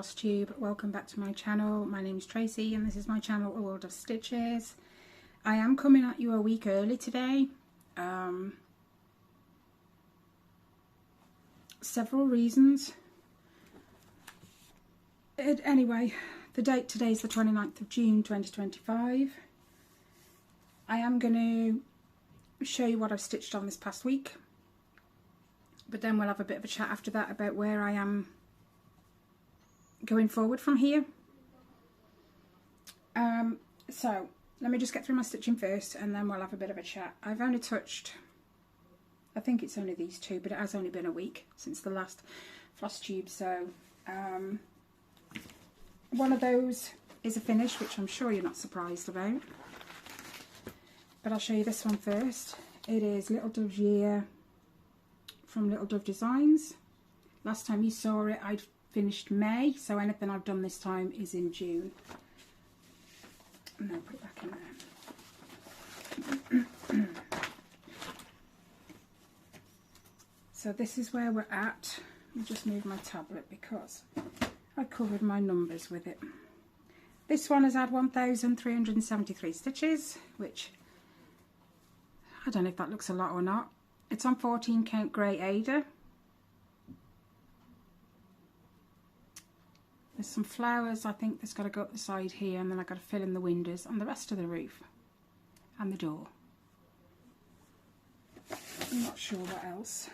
Flosstube. Welcome back to my channel. My name is Tracy and this is my channel, A World of Stitches. I am coming at you a week early today. Several reasons. Anyway, the date today is the 29th of June 2025. I am going to show you what I've stitched on this past week. But then we'll have a bit of a chat after that about where I am going forward from here. So let me just get through my stitching first and then we'll have a bit of a chat. I've only touched, I think it's only these two, but it has only been a week since the last Flosstube. So one of those is a finish, which I'm sure you're not surprised about. But I'll show you this one first. It is Little Dove's Year from Little Dove Designs. Last time you saw it, I'd finished May, so anything I've done this time is in June. And I'll put it back in there. So this is where we're at. Let me just move my tablet because I covered my numbers with it. This one has had 1,373 stitches, which I don't know if that looks a lot or not. It's on 14 count grey Ada. There's some flowers, I think that's got to go up the side here, and then I've got to fill in the windows and the rest of the roof and the door. I'm not sure what else.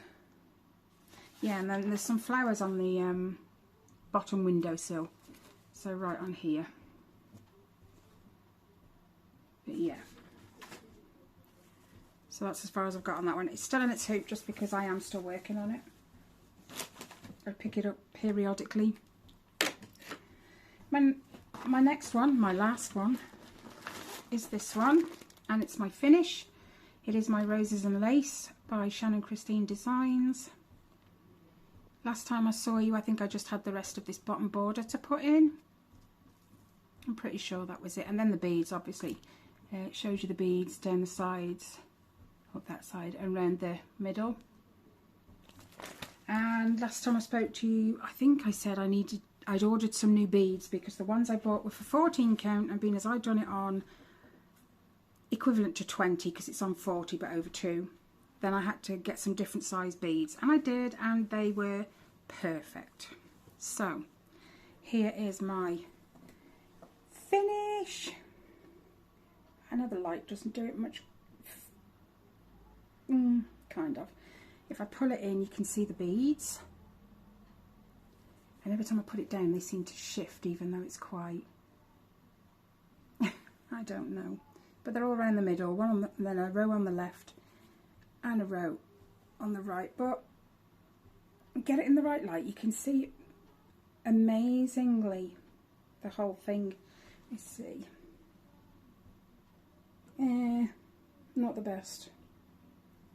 Yeah, and then there's some flowers on the bottom windowsill, so right on here. But yeah. So that's as far as I've got on that one. It's still in its hoop just because I am still working on it. I'll pick it up periodically. My next one, my last one, is this one, and it's my finish. It is my Roses and Lace by Shannon Christine Designs. Last time I saw you, I think I just had the rest of this bottom border to put in. I'm pretty sure that was it. And then the beads, obviously. It shows you the beads down the sides, up that side, and around the middle. And last time I spoke to you, I think I said I'd ordered some new beads because the ones I bought were for 14 count, and being as I'd done it on equivalent to 20 because it's on 40 but over 2, then I had to get some different size beads, and I did, and they were perfect. So here is my finish. I know the light doesn't do it much, kind of. If I pull it in, you can see the beads. And every time I put it down, they seem to shift, even though it's quite, I don't know. But they're all around the middle, one on the, then a row on the left and a row on the right. But get it in the right light, you can see amazingly the whole thing. Let's see. Not the best.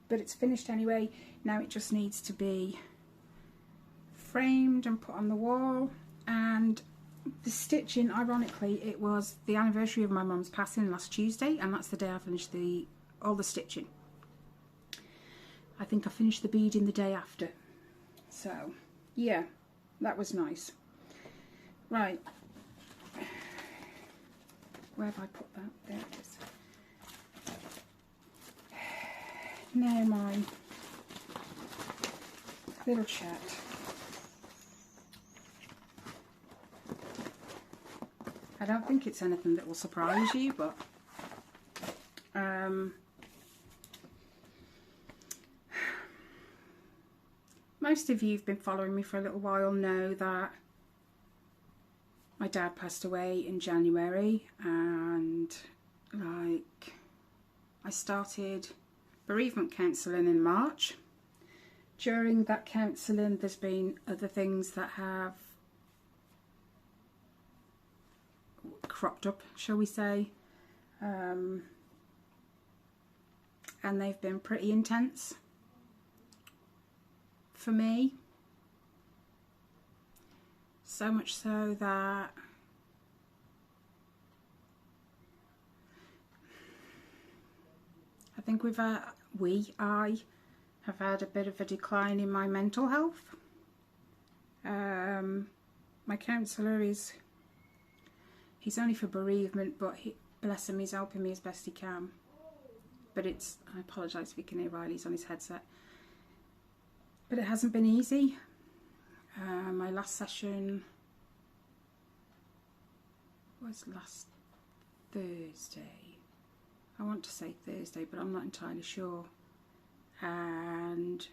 But it's finished anyway. Now it just needs to be framed and put on the wall. And the stitching, ironically, it was the anniversary of my mum's passing last Tuesday, and that's the day I finished all the stitching. I think I finished the beading the day after. So yeah, that was nice. Right, where have I put that? There it is. Now my little chat. I don't think it's anything that will surprise you, but most of you who've been following me for a little while know that my dad passed away in January, and like I started bereavement counselling in March. During that counselling, there's been other things that have cropped up, shall we say, and they've been pretty intense for me, so much so that I think I have had a bit of a decline in my mental health. my counsellor he's only for bereavement, but bless him, he's helping me as best he can. But I apologise if you can hear Riley's on his headset. But it hasn't been easy. My last session was last Thursday. I want to say Thursday, but I'm not entirely sure. And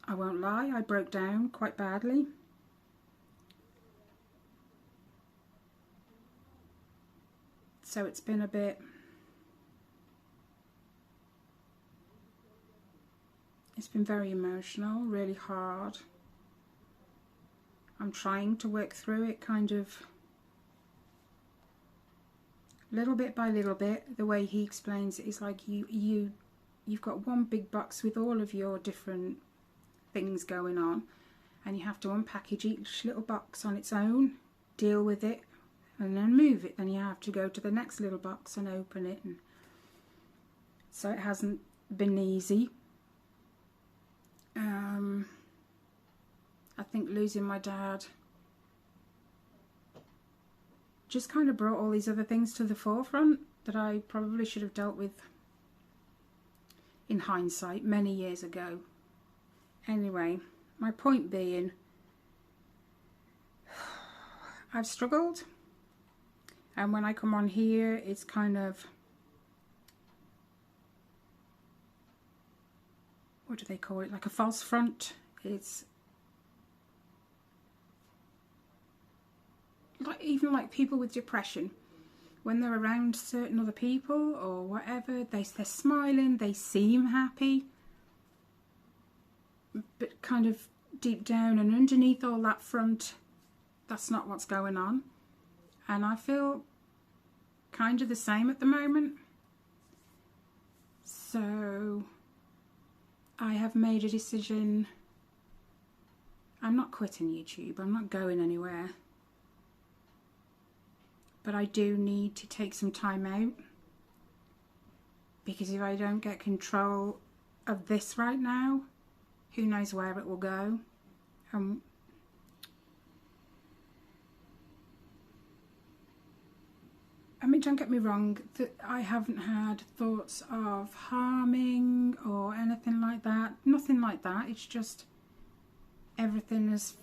I won't lie, I broke down quite badly. So it's been it's been very emotional, really hard. I'm trying to work through it kind of little bit by little bit. The way he explains it is like you've got one big box with all of your different things going on, and you have to unpackage each little box on its own, deal with it, and then move it. Then you have to go to the next little box and open it. And so it hasn't been easy. I think losing my dad just kind of brought all these other things to the forefront that I probably should have dealt with in hindsight many years ago. Anyway, my point being, I've struggled, and when I come on here it's kind of, what do they call it, like a false front. It's like, even like people with depression, when they're around certain other people or whatever, they're smiling, they seem happy, but kind of deep down and underneath all that front, that's not what's going on. And I feel kind of the same at the moment. So I have made a decision. I'm not quitting YouTube, I'm not going anywhere. But I do need to take some time out, because if I don't get control of this right now, who knows where it will go. I mean, don't get me wrong, I haven't had thoughts of harming or anything like that. Nothing like that. It's just everything has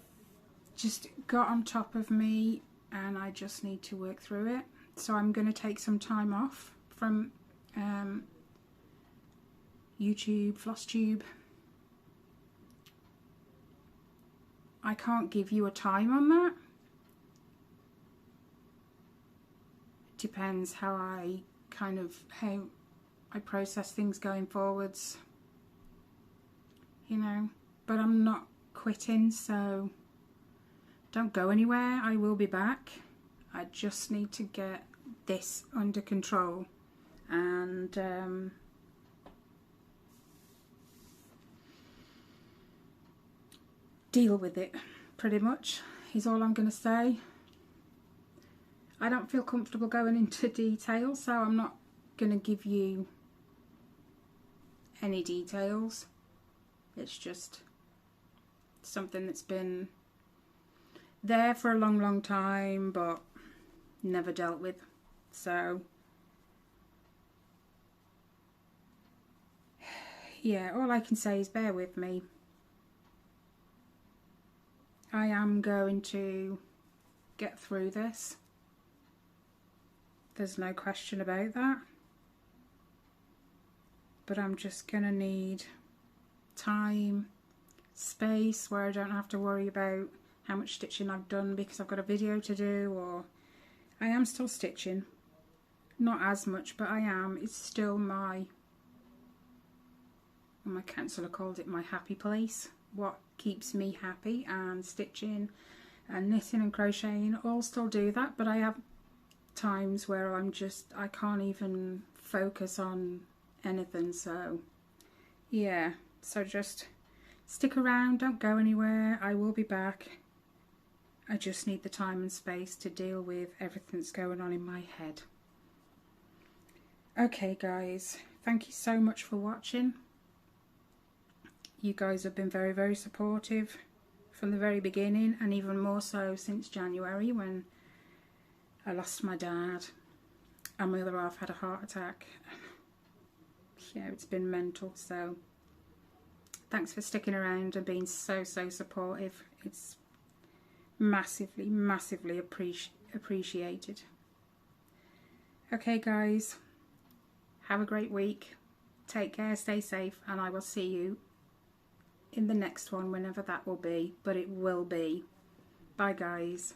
just got on top of me, and I just need to work through it. So I'm going to take some time off from YouTube, Flosstube. I can't give you a time on that. It depends how I process things going forwards, you know. But I'm not quitting, so don't go anywhere. I will be back. I just need to get this under control, and deal with it, pretty much, is all I'm going to say. I don't feel comfortable going into detail, so I'm not going to give you any details. It's just something that's been there for a long time, but never dealt with. So yeah, all I can say is bear with me. I am going to get through this. There's no question about that. But I'm just going to need time, space, where I don't have to worry about how much stitching I've done because I've got a video to do, or I am still stitching. Not as much, but I am. It's still my counsellor called it my happy place. What keeps me happy, and stitching and knitting and crocheting all still do that, but I have times where I can't even focus on anything. So yeah, so just stick around, don't go anywhere. I will be back. I just need the time and space to deal with everything that's going on in my head. Okay guys, thank you so much for watching. You guys have been very, very supportive from the very beginning, and even more so since January when I lost my dad and my other half had a heart attack. Yeah, it's been mental. So thanks for sticking around and being so supportive. It's massively appreciated. Okay guys, have a great week, take care, stay safe, and I will see you in the next one, whenever that will be, but it will be. Bye guys.